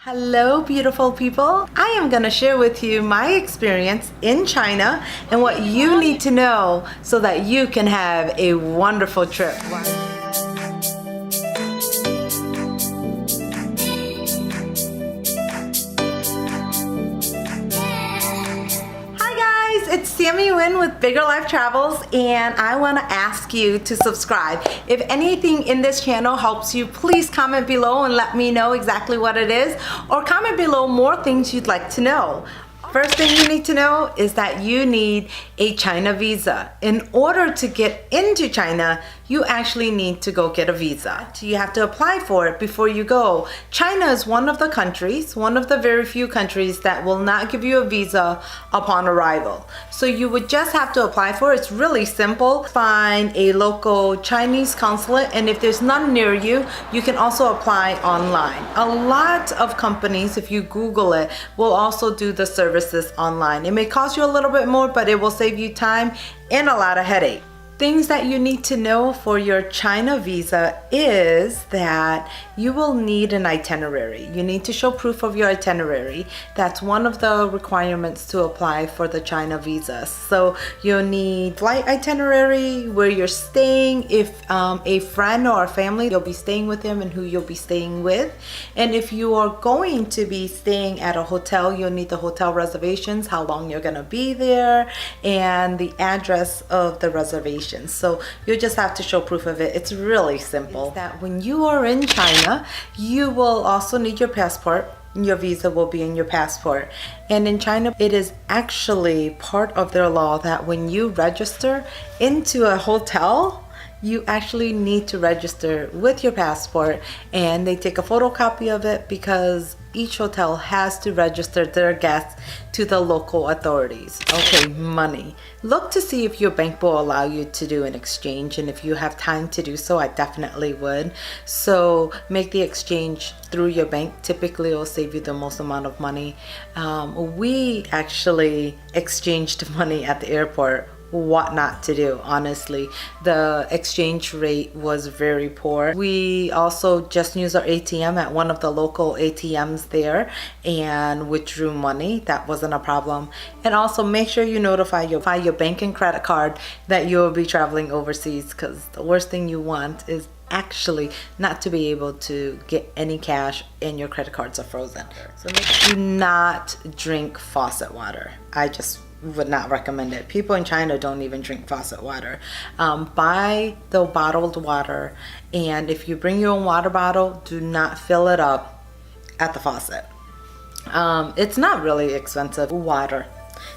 Hello beautiful people. I am going to share with you my experience in China and what you need to know so that you can have a wonderful trip. It's Sammy with Bigger Life Travels, and I want to ask you to subscribe. If anything in this channel helps you, please comment below and let me know exactly what it is, or comment below more things you'd like to know. First thing you need to know is that you need a China visa. In order to get into China, you actually need to go get a visa. You have to apply for it before you go. China is one of the countries, one of the very few countries that will not give you a visa upon arrival. So you would just have to apply for it. It's really simple. Find a local Chinese consulate, and if there's none near you, you can also apply online. A lot of companies, if you Google it, will also do the services online. It may cost you a little bit more, but it will save you time and a lot of headache. Things that you need to know for your China visa is that you will need an itinerary. You need to show proof of your itinerary. That's one of the requirements to apply for the China visa. So you'll need flight itinerary, where you're staying, if a friend or a family, you'll be staying with them and who you'll be staying with. And if you are going to be staying at a hotel, you'll need the hotel reservations, how long you're gonna be there, and the address of the reservation. So you just have to show proof of it. It's really simple. That when you are in China, you will also need your passport. Your visa will be in your passport. And in China, it is actually part of their law that when you register into a hotel, you actually need to register with your passport, and they take a photocopy of it because each hotel has to register their guests to the local authorities. Okay, money. Look to see if your bank will allow you to do an exchange, and if you have time to do so, I definitely would. So make the exchange through your bank. Typically, it will save you the most amount of money. We actually exchanged money at the airport. What not to do, honestly. The exchange rate was very poor. We also just used our ATM at one of the local ATMs there and withdrew money. That wasn't a problem. And also make sure you notify your bank and credit card that you will be traveling overseas, because the worst thing you want is actually not to be able to get any cash and your credit cards are frozen. So do not drink faucet water. I just would not recommend it. People in China don't even drink faucet water. Buy the bottled water, and if you bring your own water bottle, do not fill it up at the faucet. It's not really expensive water.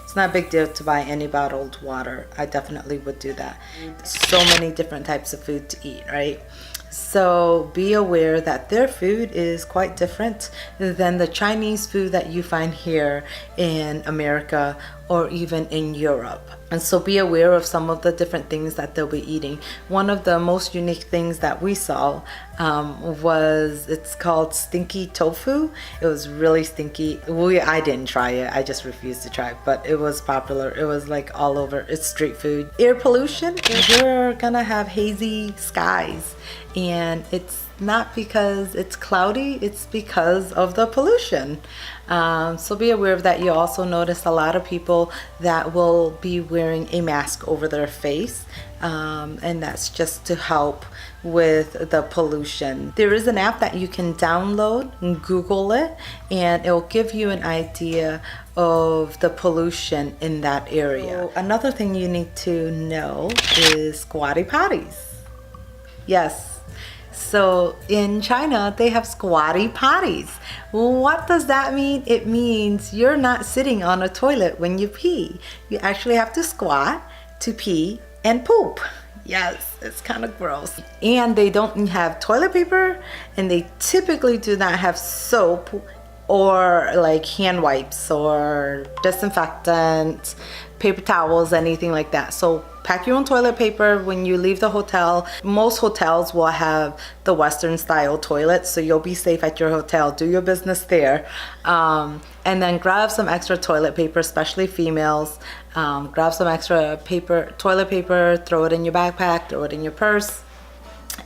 It's not a big deal to buy any bottled water. I definitely would do that. So many different types of food to eat, right? So be aware that their food is quite different than the Chinese food that you find here in America or even in Europe. And so be aware of some of the different things that they'll be eating. One of the most unique things that we saw it's called stinky tofu. It was really stinky. I didn't try it. I just refused to try it, but it was popular. It was like all over. It's street food. Air pollution, you're gonna have hazy skies, and it's not because it's cloudy, it's because of the pollution. So be aware of that. You also notice a lot of people that will be wearing a mask over their face, and that's just to help with the pollution. There is an app that you can download and Google it, and it will give you an idea of the pollution in that area. So another thing you need to know is squatty potties. Yes. So in China, they have squatty potties. What does that mean? It means you're not sitting on a toilet when you pee. You actually have to squat to pee and poop. Yes, it's kind of gross. And they don't have toilet paper, and they typically do not have soap or like hand wipes or disinfectant, paper towels, anything like that. So pack your own toilet paper when you leave the hotel. Most hotels will have the Western style toilets, so you'll be safe at your hotel. Do your business there. And then grab some extra toilet paper, especially females. Grab some extra toilet paper, throw it in your backpack, throw it in your purse.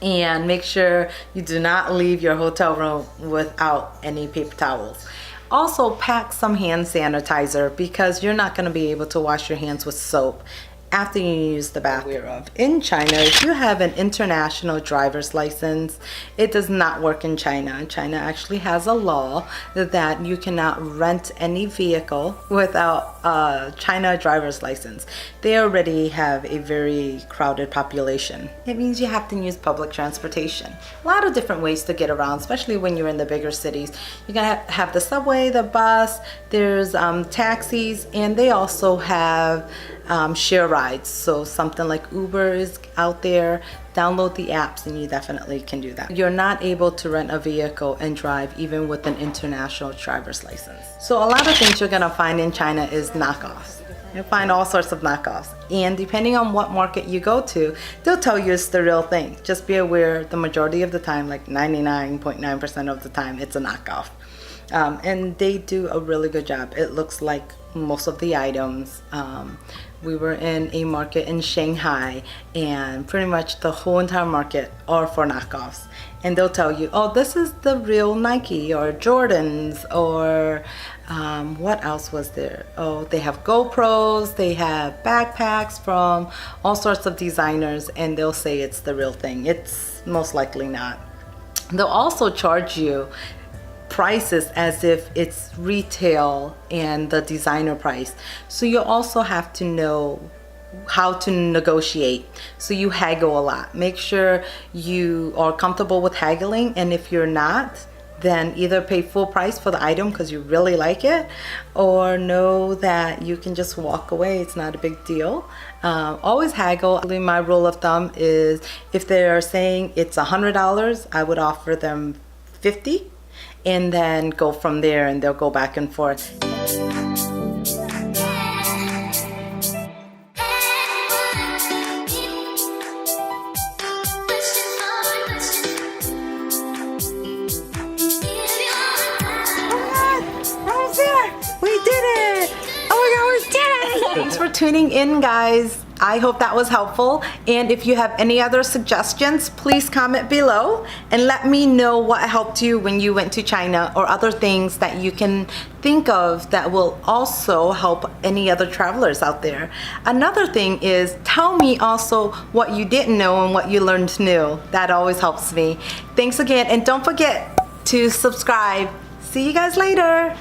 And make sure you do not leave your hotel room without any paper towels. Also pack some hand sanitizer because you're not going to be able to wash your hands with soap after you use the bathroom. In China, if you have an international driver's license, it does not work in China. China actually has a law that you cannot rent any vehicle without a China driver's license. They already have a very crowded population. It means you have to use public transportation. A lot of different ways to get around, especially when you're in the bigger cities. You're gonna have the subway, the bus, there's taxis, and they also have share rides. So something like Uber is out there. Download the apps and you definitely can do that. You're not able to rent a vehicle and drive even with an international driver's license. So a lot of things you're gonna find in China is knockoffs. You'll find all sorts of knockoffs, and depending on what market you go to, they'll tell you it's the real thing. Just be aware the majority of the time, like 99.9% of the time, it's a knockoff. And they do a really good job. It looks like most of the items. We were in a market in Shanghai, and pretty much the whole entire market are for knockoffs. And they'll tell you, oh, this is the real Nike or Jordans, or what else was there? Oh, they have GoPros, they have backpacks from all sorts of designers, and they'll say it's the real thing. It's most likely not. They'll also charge you prices as if it's retail and the designer price. So you also have to know how to negotiate. So you haggle a lot. Make sure you are comfortable with haggling, and if you're not, then either pay full price for the item because you really like it, or know that you can just walk away. It's not a big deal. Always haggle. My rule of thumb is if they're saying it's $100, I would offer them $50, and then go from there, and they'll go back and forth. Thanks for tuning in, guys. I hope that was helpful, and if you have any other suggestions, please comment below and let me know what helped you when you went to China, or other things that you can think of that will also help any other travelers out there. Another thing is, tell me also what you didn't know and what you learned new. That always helps me. Thanks again, and don't forget to subscribe. See you guys later.